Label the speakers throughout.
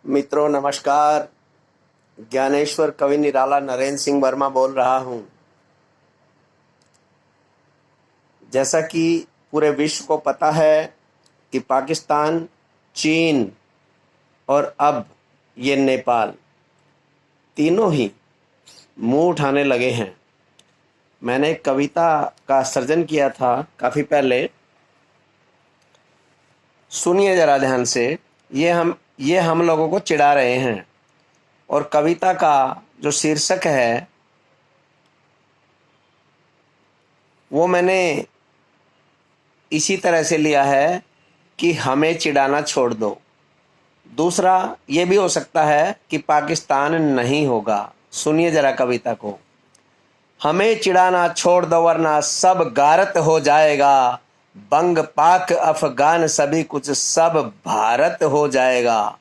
Speaker 1: मित्रों नमस्कार। ज्ञानेश्वर कवि निराला नरेंद्र सिंह वर्मा बोल रहा हूँ। जैसा कि पूरे विश्व को पता है कि पाकिस्तान, चीन और अब ये नेपाल तीनों ही मुंह उठाने लगे हैं। मैंने एक कविता का सर्जन किया था काफ़ी पहले, सुनिए ज़रा ध्यान से। ये हम लोगों को चिढ़ा रहे हैं और कविता का जो शीर्षक है वो मैंने इसी तरह से लिया है कि हमें चिढ़ाना छोड़ दो। दूसरा ये भी हो सकता है कि पाकिस्तान नहीं होगा। सुनिए जरा कविता को। हमें चिढ़ाना छोड़ दो वरना सब गारत हो जाएगा, बंग पाक अफगान सभी कुछ सब भारत हो जाएगा।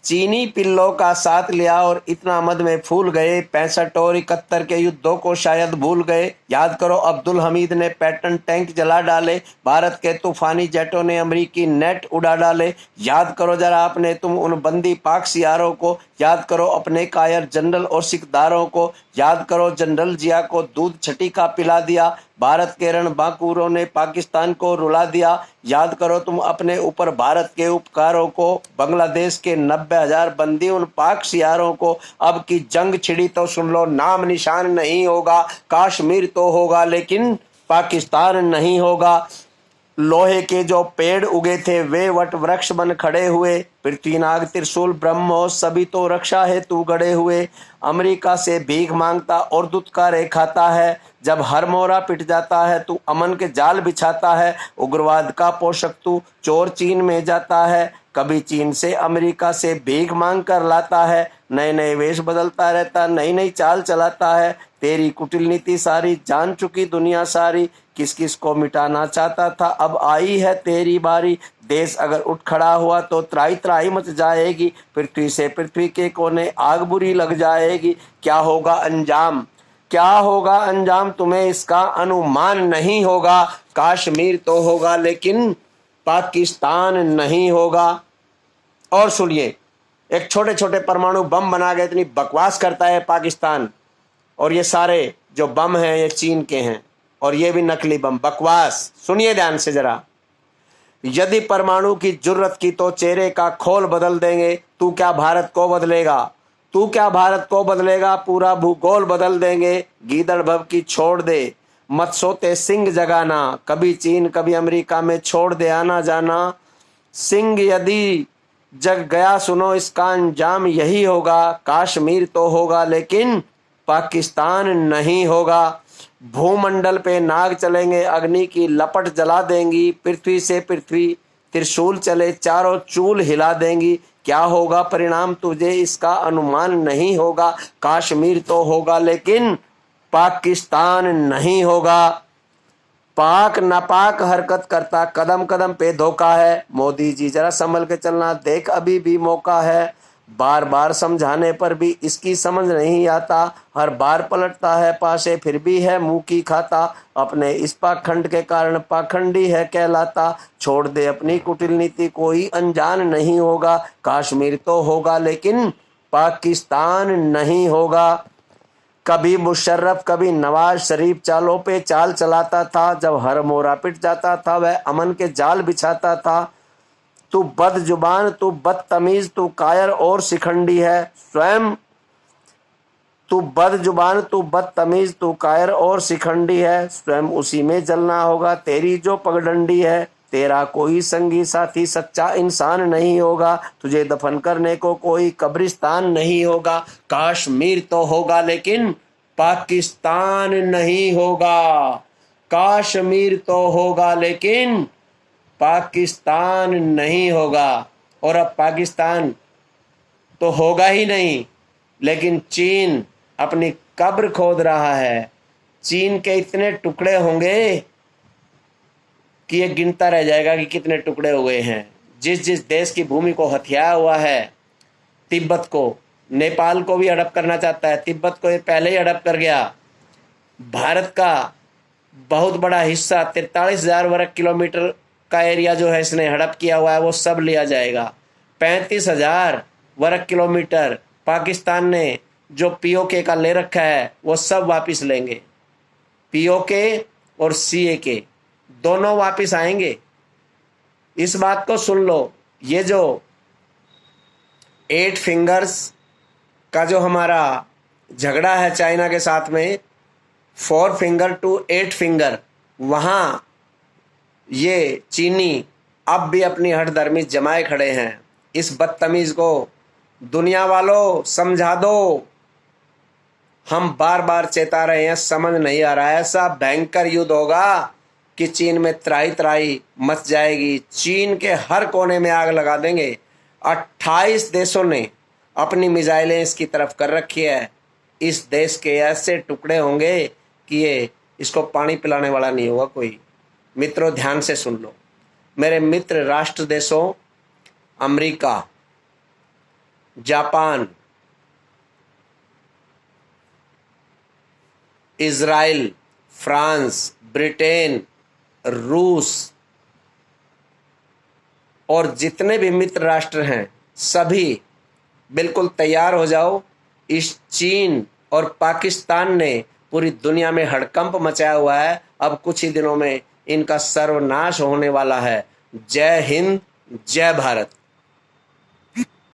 Speaker 1: चीनी पिल्लों का साथ लिया और इतना मद में फूल गए, 65 और 71 के युद्धों को शायद भूल गए। याद करो अब्दुल हमीद ने पैटर्न टैंक जला डाले, भारत के तूफानी जेटों ने अमेरिकी नेट उड़ा डाले। याद करो जरा अपने तुम उन बंदी पाक सियारों को, याद करो अपने कायर जनरल और सिकदारों को। याद करो जनरल जिया को दूध छठी का पिला दिया, भारत के रणबांकुरों ने पाकिस्तान को रुला दिया। याद करो तुम अपने ऊपर भारत के उपकारों को, बांग्लादेश के 90,000 बंदी उन पाक सियारों को। अब की जंग छिड़ी तो सुन लो, नाम निशान नहीं होगा। कश्मीर तो होगा लेकिन पाकिस्तान नहीं होगा। लोहे के जो पेड़ उगे थे वे वट वृक्ष बन खड़े हुए, पृथ्वीनाग त्रिशूल ब्रह्मोस सभी तो रक्षा हेतु गड़े हुए। अमेरिका से भीख मांगता और दुत्कारे खाता है, जब हर मोरा पिट जाता है तू अमन के जाल बिछाता है। उग्रवाद का पोषक तू चोर चीन में जाता है, कभी चीन से अमेरिका से भीख मांग कर लाता है। नए नए वेश बदलता रहता, नई नई चाल चलाता है। तेरी कुटिल नीति सारी जान चुकी दुनिया सारी, किस किस को मिटाना चाहता था अब आई है तेरी बारी। देश अगर उठ खड़ा हुआ तो त्राही त्राही मच जाएगी, पृथ्वी से पृथ्वी के कोने आग बुरी लग जाएगी। क्या होगा अंजाम, क्या होगा अंजाम तुम्हें इसका अनुमान नहीं होगा। कश्मीर तो होगा लेकिन पाकिस्तान नहीं होगा। और सुनिए, एक छोटे छोटे परमाणु बम बना के इतनी बकवास करता है पाकिस्तान, और ये सारे जो बम हैं ये चीन के हैं और ये भी नकली बम। बकवास सुनिए ध्यान से जरा। यदि परमाणु की जरूरत की तो चेहरे का खोल बदल देंगे, तू क्या भारत को बदलेगा, तू क्या भारत को बदलेगा, पूरा भूगोल बदल देंगे। गीदड़ भव की छोड़ दे, मत सोते सिंह जगाना, कभी चीन कभी अमेरिका में छोड़ दे आना जाना। सिंह यदि जग गया सुनो इसका अंजाम यही होगा। कश्मीर तो होगा लेकिन पाकिस्तान नहीं होगा। भूमंडल पे नाग चलेंगे, अग्नि की लपट जला देंगी, पृथ्वी से पृथ्वी त्रिशूल चले चारों चूल हिला देंगी। क्या होगा परिणाम तुझे इसका अनुमान नहीं होगा। कश्मीर तो होगा लेकिन पाकिस्तान नहीं होगा। पाक नापाक हरकत करता कदम कदम पे धोखा है, मोदी जी जरा संभल के चलना देख अभी भी मौका है। बार बार समझाने पर भी इसकी समझ नहीं आता, हर बार पलटता है पासे फिर भी है मुंह की खाता। अपने इस पाखंड के कारण पाखंडी है कहलाता, छोड़ दे अपनी कुटिल नीति कोई अनजान नहीं होगा। कश्मीर तो होगा लेकिन पाकिस्तान नहीं होगा। कभी मुशर्रफ कभी नवाज शरीफ चालों पे चाल चलाता था, जब हर मोरा पिट जाता था वह अमन के जाल बिछाता था। तू बदजुबान तू बदतमीज तू कायर और शिखंडी है स्वयं। तू बदजुबान तू बदतमीज तू कायर और शिखंडी है, स्वयं उसी में जलना होगा तेरी जो पगडंडी है। तेरा कोई संगी साथी सच्चा इंसान नहीं होगा, तुझे दफन करने को कोई कब्रिस्तान नहीं होगा। कश्मीर तो होगा लेकिन पाकिस्तान नहीं होगा। कश्मीर तो होगा लेकिन पाकिस्तान नहीं होगा। और अब पाकिस्तान तो होगा ही नहीं, लेकिन चीन अपनी कब्र खोद रहा है। चीन के इतने टुकड़े होंगे कि ये गिनता रह जाएगा कि कितने टुकड़े हुए हैं। जिस जिस देश की भूमि को हथियाया हुआ है, तिब्बत को, नेपाल को भी हड़प करना चाहता है, तिब्बत को ये पहले ही हड़प कर गया। भारत का बहुत बड़ा हिस्सा 43,000 वर्ग किलोमीटर का एरिया जो है इसने हड़प किया हुआ है, वो सब लिया जाएगा। 35,000 वर्ग किलोमीटर पाकिस्तान ने जो पीओके का ले रखा है वो सब वापस लेंगे। पीओके और सीएके दोनों वापस आएंगे। इस बात को सुन लो, ये जो 8 फिंगर्स का जो हमारा झगड़ा है चाइना के साथ में, 4 फिंगर टू 8 फिंगर, वहाँ ये चीनी अब भी अपनी हठधर्मी जमाए खड़े हैं। इस बदतमीज को दुनिया वालों समझा दो। हम बार बार चेता रहे हैं, समझ नहीं आ रहा है। ऐसा भयंकर युद्ध होगा कि चीन में त्राही त्राही मच जाएगी। चीन के हर कोने में आग लगा देंगे। 28 देशों ने अपनी मिसाइलें इसकी तरफ कर रखी है। इस देश के ऐसे टुकड़े होंगे कि ये इसको पानी पिलाने वाला नहीं होगा कोई। मित्रों, ध्यान से सुन लो। मेरे मित्र राष्ट्र देशों America, Japan, Israel, France, Britain, रूस और जितने भी मित्र राष्ट्र हैं, सभी बिल्कुल तैयार हो जाओ। इस चीन और पाकिस्तान ने पूरी दुनिया में हड़कंप मचाया हुआ है। अब कुछ ही दिनों में इनका सर्वनाश होने वाला है। जय हिंद, जय भारत।